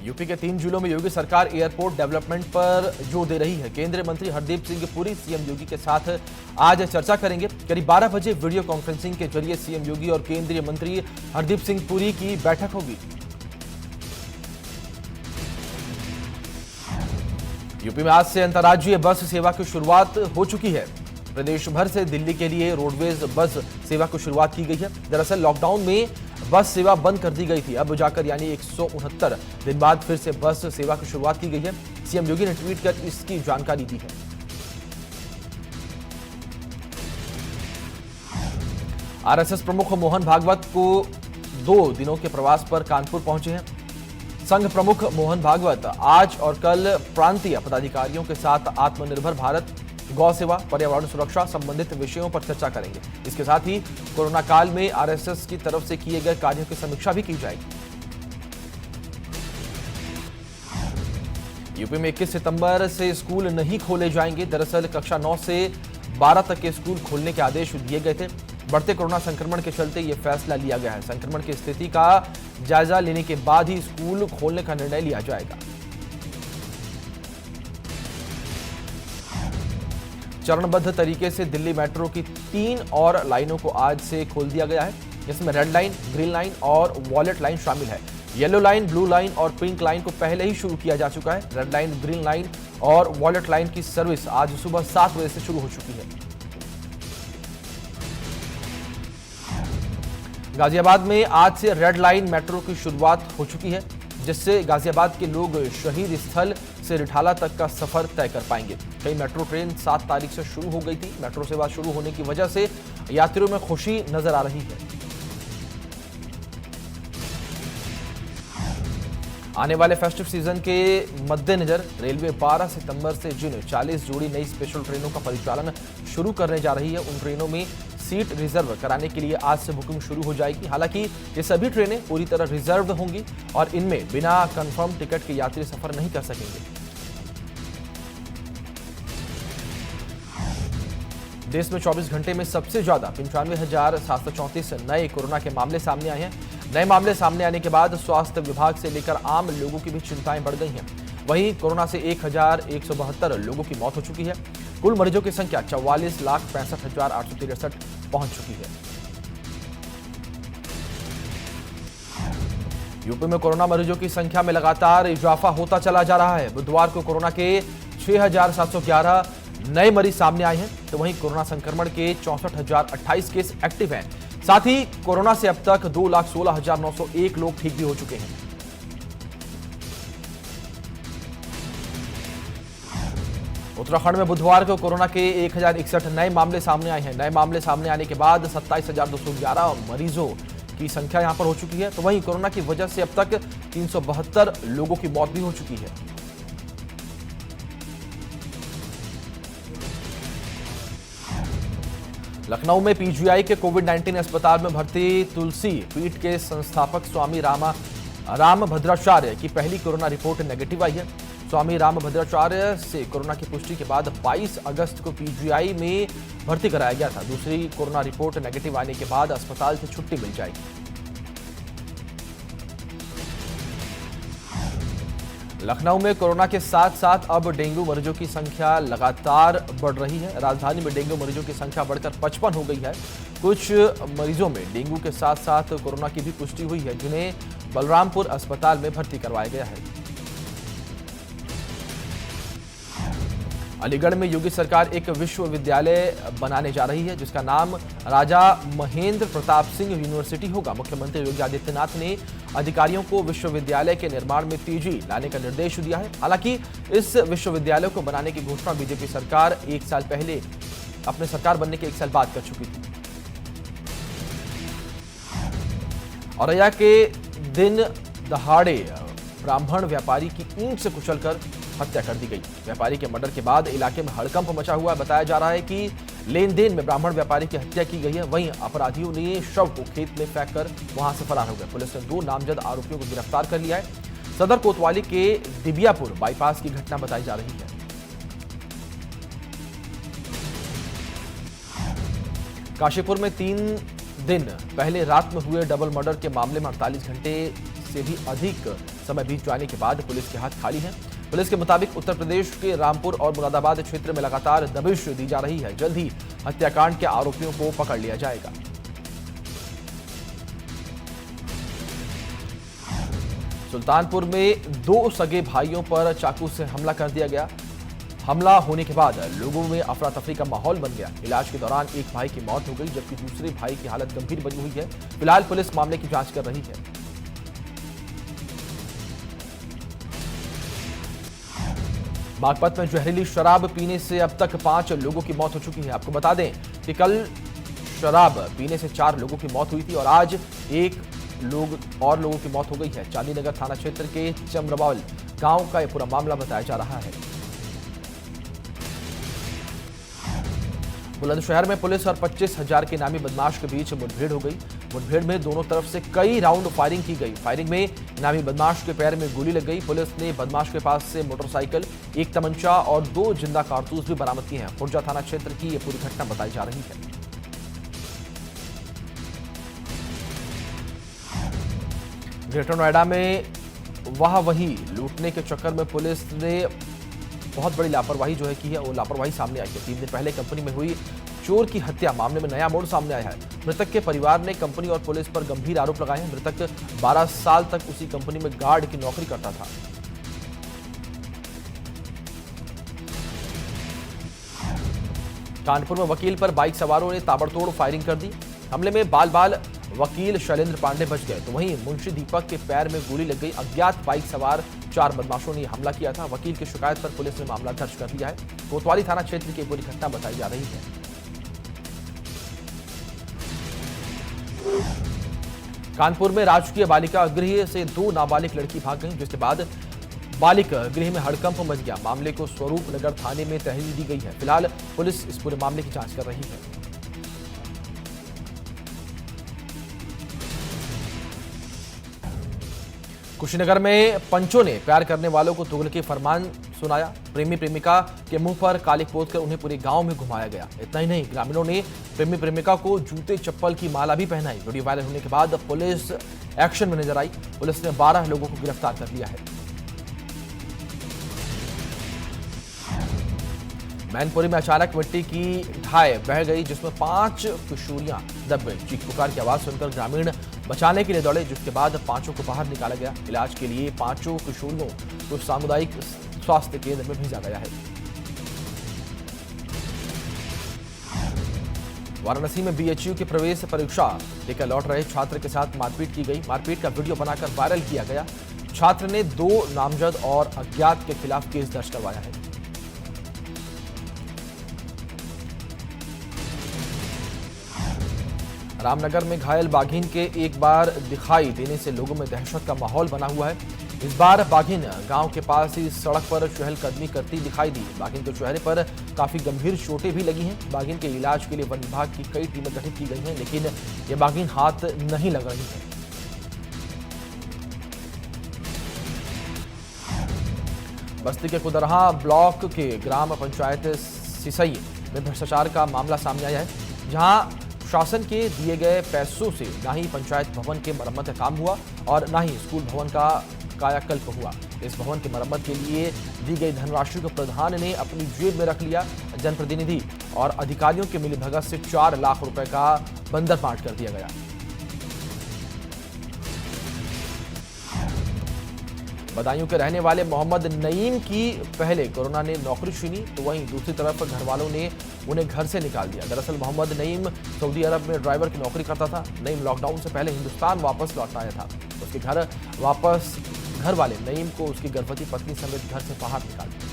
UP के 3 जिलों में योगी सरकार एयरपोर्ट डेवलपमेंट पर जोर दे रही है। केंद्रीय मंत्री हरदीप सिंह पुरी सीएम योगी के साथ आज चर्चा करेंगे। करीब 12 बजे वीडियो कॉन्फ्रेंसिंग के जरिए सीएम योगी और केंद्रीय मंत्री हरदीप सिंह पुरी की बैठक होगी। यूपी में आज से अंतर्राज्यीय बस सेवा की शुरुआत हो चुकी है। प्रदेश भर से दिल्ली के लिए रोडवेज बस सेवा की शुरुआत की गई है। दरअसल लॉकडाउन में बस सेवा बंद कर दी गई थी। अब जाकर यानी 169 दिन बाद फिर से बस सेवा की शुरुआत की गई है। सीएम योगी ने ट्वीट कर इसकी जानकारी दी है। आरएसएस प्रमुख मोहन भागवत को 2 दिनों के प्रवास पर कानपुर पहुंचे हैं। संघ प्रमुख मोहन भागवत आज और कल प्रांतीय पदाधिकारियों के साथ आत्मनिर्भर भारत, गौ सेवा, पर्यावरण सुरक्षा संबंधित विषयों पर चर्चा करेंगे। इसके साथ ही कोरोना काल में आरएसएस की तरफ से किए गए कार्यों की समीक्षा भी की जाएगी। यूपी में 21 सितंबर से स्कूल नहीं खोले जाएंगे। दरअसल कक्षा 9 से 12 तक के स्कूल खोलने के आदेश दिए गए थे। बढ़ते कोरोना संक्रमण के चलते यह फैसला लिया गया है। संक्रमण की स्थिति का जायजा लेने के बाद ही स्कूल खोलने का निर्णय लिया जाएगा। चरणबद्ध तरीके से दिल्ली मेट्रो की 3 और लाइनों को आज से खोल दिया गया है। इसमें रेड लाइन, ग्रीन लाइन और वॉलेट लाइन शामिल है। येलो लाइन, ब्लू लाइन और पिंक लाइन को पहले ही शुरू किया जा चुका है। रेड लाइन, ग्रीन लाइन और वॉलेट लाइन की सर्विस आज सुबह 7 बजे से शुरू हो चुकी है। गाजियाबाद में आज से रेड लाइन मेट्रो की शुरुआत हो चुकी है, जिससे गाजियाबाद के लोग शहीद स्थल से रिठाला तक का सफर तय कर पाएंगे। कई मेट्रो ट्रेन 7 तारीख से शुरू हो गई थी। मेट्रो सेवा शुरू होने की वजह से यात्रियों में खुशी नजर आ रही है। आने वाले फेस्टिव सीजन के मद्देनजर रेलवे 12 सितंबर से जिन 40 जोड़ी नई स्पेशल ट्रेनों का परिचालन शुरू करने जा रही है, उन ट्रेनों में सीट रिजर्व कराने के लिए आज से बुकिंग शुरू हो जाएगी। हालांकि ये सभी ट्रेनें पूरी तरह रिजर्व होंगी और इनमें बिना कंफर्म टिकट के यात्री सफर नहीं कर सकेंगे। देश में 24 घंटे में सबसे ज्यादा 95,734 नए कोरोना के मामले सामने आए हैं। नए मामले सामने आने के बाद स्वास्थ्य विभाग से लेकर आम लोगों की भी चिंताएं बढ़ गई हैं। वहीं कोरोना से 1,172 लोगों की मौत हो चुकी है। कुल मरीजों की संख्या 44,65,863 पहुंच चुकी है। यूपी में कोरोना मरीजों की संख्या में लगातार इजाफा होता चला जा रहा है। बुधवार को कोरोना के 6,711 नए मरीज सामने आए हैं, तो वहीं कोरोना संक्रमण के 64,028 केस एक्टिव हैं। साथ ही कोरोना से अब तक 2,16,901 लोग ठीक भी हो चुके हैं। उत्तराखंड में बुधवार को कोरोना के 1,061 नए मामले सामने आए हैं। नए मामले सामने आने के बाद 27,211 मरीजों की संख्या यहां पर हो चुकी है। तो वहीं कोरोना की वजह से अब तक 372 लोगों की मौत भी हो चुकी है। लखनऊ में पीजीआई के कोविड-19 अस्पताल में भर्ती तुलसी पीठ के संस्थापक स्वामी रामभद्राचार्य की पहली कोरोना रिपोर्ट नेगेटिव आई है। स्वामी रामभद्राचार्य से कोरोना की पुष्टि के बाद 22 अगस्त को पीजीआई में भर्ती कराया गया था। दूसरी कोरोना रिपोर्ट नेगेटिव आने के बाद अस्पताल से छुट्टी मिल जाएगी। लखनऊ में कोरोना के साथ साथ अब डेंगू मरीजों की संख्या लगातार बढ़ रही है। राजधानी में डेंगू मरीजों की संख्या बढ़कर 55 हो गई है। कुछ मरीजों में डेंगू के साथ साथ कोरोना की भी पुष्टि हुई है, जिन्हें बलरामपुर अस्पताल में भर्ती करवाया गया है। अलीगढ़ में योगी सरकार एक विश्वविद्यालय बनाने जा रही है, जिसका नाम राजा महेंद्र प्रताप सिंह यूनिवर्सिटी होगा। मुख्यमंत्री योगी आदित्यनाथ ने अधिकारियों को विश्वविद्यालय के निर्माण में तेजी लाने का निर्देश दिया है। हालांकि इस विश्वविद्यालय को बनाने की घोषणा बीजेपी सरकार 1 साल पहले अपने सरकार बनने के 1 साल बाद कर चुकी थी। औरैया के दिन दहाड़े ब्राह्मण व्यापारी की ईंट से कुचलकर हत्या कर दी गई। व्यापारी के मर्डर के बाद इलाके में हड़कंप मचा हुआ है। बताया जा रहा है कि लेन देन में ब्राह्मण व्यापारी की हत्या की गई है। वहीं अपराधियों ने शव को खेत में फेंककर वहां से फरार हो गए। पुलिस ने 2 नामजद आरोपियों को गिरफ्तार कर लिया है। सदर कोतवाली के दिबियापुर बाईपास की घटना बताई जा रही है। काशीपुर में 3 दिन पहले रात में हुए डबल मर्डर के मामले में 48 घंटे से भी अधिक समय बीत जाने के बाद पुलिस के हाथ खाली हैं। पुलिस के मुताबिक उत्तर प्रदेश के रामपुर और मुरादाबाद क्षेत्र में लगातार दबिश दी जा रही है। जल्द ही हत्याकांड के आरोपियों को पकड़ लिया जाएगा। सुल्तानपुर में 2 सगे भाइयों पर चाकू से हमला कर दिया गया। हमला होने के बाद लोगों में अफरा तफरी का माहौल बन गया। इलाज के दौरान एक भाई की मौत हो गई, जबकि दूसरे भाई की हालत गंभीर बनी हुई है। फिलहाल पुलिस मामले की जांच कर रही है। बागपत में जहरीली शराब पीने से अब तक 5 लोगों की मौत हो चुकी है। आपको बता दें कि कल शराब पीने से 4 लोगों की मौत हुई थी और आज 1 लोगों की मौत हो गई है। चांदीनगर थाना क्षेत्र के चमरवाल गांव का यह पूरा मामला बताया जा रहा है। बुलंदशहर में पुलिस और 25,000 के इनामी बदमाश के बीच मुठभेड़ हो गई। मुठभेड़ में दोनों तरफ से कई राउंड फायरिंग की गई। फायरिंग में इनामी बदमाश के पैर में गोली लग गई। पुलिस ने बदमाश के पास से मोटरसाइकिल, 1 तमंचा और 2 जिंदा कारतूस भी बरामद किए हैं। खुर्जा थाना क्षेत्र की यह पूरी घटना बताई जा रही है। ग्रेटर नोएडा में वही लूटने के चक्कर में पुलिस ने बहुत बड़ी लापरवाही की है, वो लापरवाही सामने आई है। 3 दिन पहले कंपनी में हुई चोर की हत्या मामले में नया मोड़ सामने आया है। मृतक के परिवार ने कंपनी और पुलिस पर गंभीर आरोप लगाए हैं। मृतक 12 साल तक उसी कंपनी में गार्ड की नौकरी करता था। कानपुर में वकील पर बाइक सवारों ने ताबड़तोड़ फायरिंग कर दी। हमले में बाल वकील शैलेंद्र पांडे बच गए, तो वहीं मुंशी दीपक के पैर में गोली लग गई। अज्ञात बाइक सवार 4 बदमाशों ने हमला किया था। वकील की शिकायत पर पुलिस ने मामला दर्ज कर लिया है। कोतवाली थाना क्षेत्र की पूरी घटना बताई जा रही है। कानपुर में राजकीय बालिका गृह से 2 नाबालिग लड़की भाग गई, जिसके बाद बालिका गृह में हड़कंप मच गया। मामले को स्वरूप नगर थाने में तहरीर दी गई है। फिलहाल पुलिस इस पूरे मामले की जांच कर रही है। कुशीनगर में पंचों ने प्यार करने वालों को तुगलकी फरमान सुनाया। प्रेमी प्रेमिका के मुंह पर कालिक पोत कर उन्हें पूरे गांव में घुमाया गया। इतना ही नहीं, ग्रामीणों ने प्रेमी प्रेमिका को जूते चप्पल की माला भी पहनाई। वीडियो वायरल होने के बाद पुलिस एक्शन में नजर आई। पुलिस ने 12 लोगों को गिरफ्तार कर लिया है। मैनपुरी में अचानक मिट्टी की ढाई बह गई, जिसमें 5 किशोरियां दब गई। चीख पुकार की आवाज सुनकर ग्रामीण बचाने के लिए दौड़े, जिसके बाद 5 को बाहर निकाला गया। इलाज के लिए 5 किशोरियों को सामुदायिक स्वास्थ्य केंद्र में भेजा गया है। वाराणसी में बीएचयू की प्रवेश परीक्षा लेकर लौट रहे छात्र के साथ मारपीट की गई। मारपीट का वीडियो बनाकर वायरल किया गया। छात्र ने 2 नामजद और अज्ञात के खिलाफ केस दर्ज करवाया है। रामनगर में घायल बाघिन के एक बार दिखाई देने से लोगों में दहशत का माहौल बना हुआ है। इस बार बाघिन गांव के पास ही सड़क पर चहलकदमी करती दिखाई दी। बाघिन के चेहरे पर काफी गंभीर चोटें भी लगी हैं। बाघिन के इलाज के लिए वन विभाग की कई टीमें गठित की गई हैं, लेकिन ये बाघिन हाथ नहीं लग रही है। बस्ती के कुदरहा ब्लॉक के ग्राम पंचायत सिसई में भ्रष्टाचार का मामला सामने आया है, जहां शासन के दिए गए पैसों से ना ही पंचायत भवन के मरम्मत का काम हुआ और ना ही स्कूल भवन का कायाकल्प हुआ। इस भवन की मरम्मत के लिए दी गई धनराशि को प्रधान ने अपनी जेब में रख लिया। जनप्रतिनिधि और अधिकारियों के मिलीभगत से 4 लाख रुपए का बंदरपाट कर दिया गया। बदायूं के रहने वाले मोहम्मद नईम की पहले कोरोना ने नौकरी छीनी, तो वहीं दूसरी तरफ घर वालों ने उन्हें घर से निकाल दिया। दरअसल मोहम्मद नईम सऊदी अरब में ड्राइवर की नौकरी करता था। नईम लॉकडाउन से पहले हिंदुस्तान वापस लौट आया था। उसके घर वाले नईम को उसकी गर्भवती पत्नी समेत घर से बाहर निकाल दिया।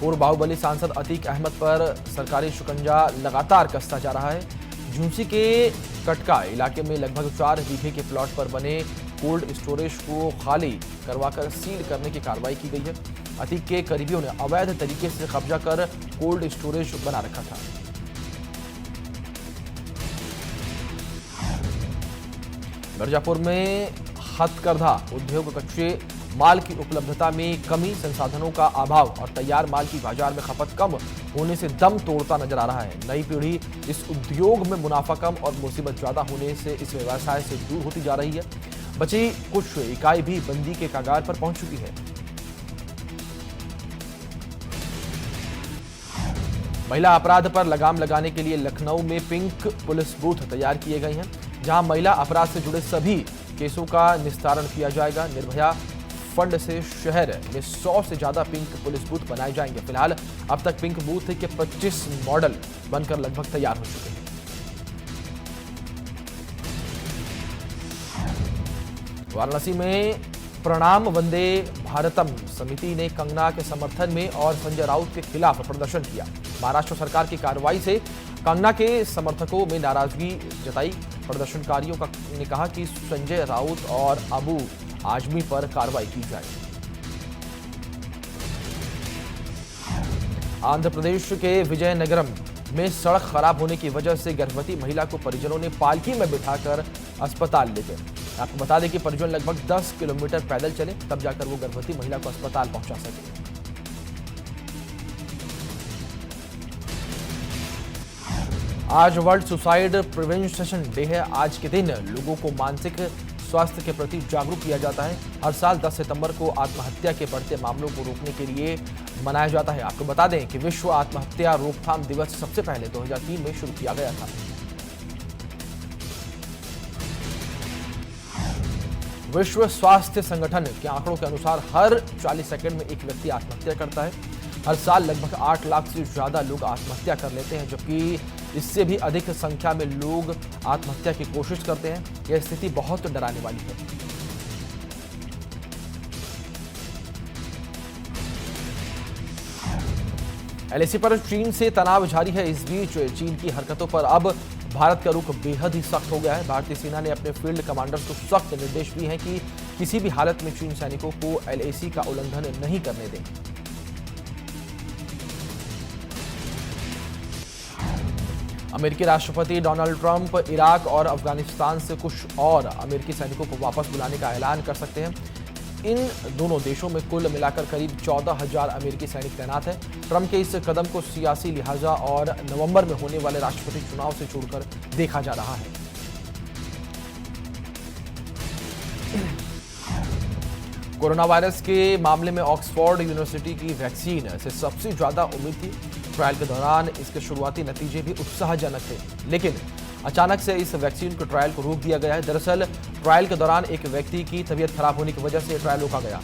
पूर्व बाहुबली सांसद अतीक अहमद पर सरकारी शिकंजा लगातार कसता जा रहा है। झुंसी के कटका इलाके में लगभग 4 बीघे के प्लॉट पर बने कोल्ड स्टोरेज को खाली करवाकर सील करने की कार्रवाई की गई है। अतीक के करीबियों ने अवैध तरीके से कब्जा कर कोल्ड स्टोरेज बना रखा था। मिर्जापुर में हथकरघा उद्योग कच्चे माल की उपलब्धता में कमी, संसाधनों का अभाव और तैयार माल की बाजार में खपत कम होने से दम तोड़ता नजर आ रहा है। नई पीढ़ी इस उद्योग में मुनाफा कम और मुसीबत ज्यादा होने से इस व्यवसाय से दूर होती जा रही है। बची कुछ इकाई भी बंदी के कगार पर पहुंच चुकी है। महिला अपराध पर लगाम लगाने के लिए लखनऊ में पिंक पुलिस बूथ तैयार किए गए हैं, जहां महिला अपराध से जुड़े सभी केसों का निस्तारण किया जाएगा। निर्भया फंड से शहर में 100 से ज्यादा पिंक पुलिस बूथ बनाए जाएंगे। फिलहाल अब तक पिंक बूथ के 25 मॉडल बनकर लगभग तैयार हो चुके हैं। वाराणसी में प्रणाम वंदे भारतम समिति ने कंगना के समर्थन में और संजय राउत के खिलाफ प्रदर्शन किया। महाराष्ट्र सरकार की कार्रवाई से कंगना के समर्थकों में नाराजगी जताई। प्रदर्शनकारियों ने कहा कि संजय राउत और अबू आजमी पर कार्रवाई की जाए। आंध्र प्रदेश के विजयनगरम में सड़क खराब होने की वजह से गर्भवती महिला को परिजनों ने पालकी में बिठाकर अस्पताल ले गए। आपको बता दें कि परिजन लगभग 10 किलोमीटर पैदल चले, तब जाकर वो गर्भवती महिला को अस्पताल पहुंचा सके। आज वर्ल्ड सुसाइड प्रिवेंशन डे है। आज के दिन लोगों को मानसिक स्वास्थ्य के प्रति जागरूक किया जाता है। हर साल 10 सितंबर को आत्महत्या के बढ़ते मामलों को रोकने के लिए मनाया जाता है। आपको बता दें कि विश्व आत्महत्या रोकथाम दिवस सबसे पहले 2003 में शुरू किया गया था। विश्व स्वास्थ्य संगठन के आंकड़ों के अनुसार हर 40 सेकंड में एक व्यक्ति आत्महत्या करता है। हर साल लगभग 8 लाख से ज्यादा लोग आत्महत्या कर लेते हैं, जबकि इससे भी अधिक संख्या में लोग आत्महत्या की कोशिश करते हैं। यह स्थिति बहुत डराने वाली है। एलएसी पर चीन से तनाव जारी है। इस बीच चीन की हरकतों पर अब भारत का रुख बेहद ही सख्त हो गया है। भारतीय सेना ने अपने फील्ड कमांडर्स को सख्त निर्देश दिए हैं कि किसी भी हालत में चीन सैनिकों को एलएसी का उल्लंघन नहीं करने दें। अमेरिकी राष्ट्रपति डोनाल्ड ट्रंप इराक और अफगानिस्तान से कुछ और अमेरिकी सैनिकों को वापस बुलाने का ऐलान कर सकते हैं। इन दोनों देशों में कुल मिलाकर करीब 14,000 अमेरिकी सैनिक तैनात हैं। ट्रंप के इस कदम को सियासी लिहाजा और नवंबर में होने वाले राष्ट्रपति चुनाव से जोड़कर देखा जा रहा है। कोरोना वायरस के मामले में ऑक्सफोर्ड यूनिवर्सिटी की वैक्सीन से सबसे ज्यादा उम्मीद थी। ट्रायल के दौरान इसके शुरुआती नतीजे भी उत्साहजनक थे, लेकिन अचानक से इस वैक्सीन को ट्रायल को रोक दिया गया है। दरअसल ट्रायल के दौरान एक व्यक्ति की तबीयत खराब होने की वजह से ट्रायल रोका गया।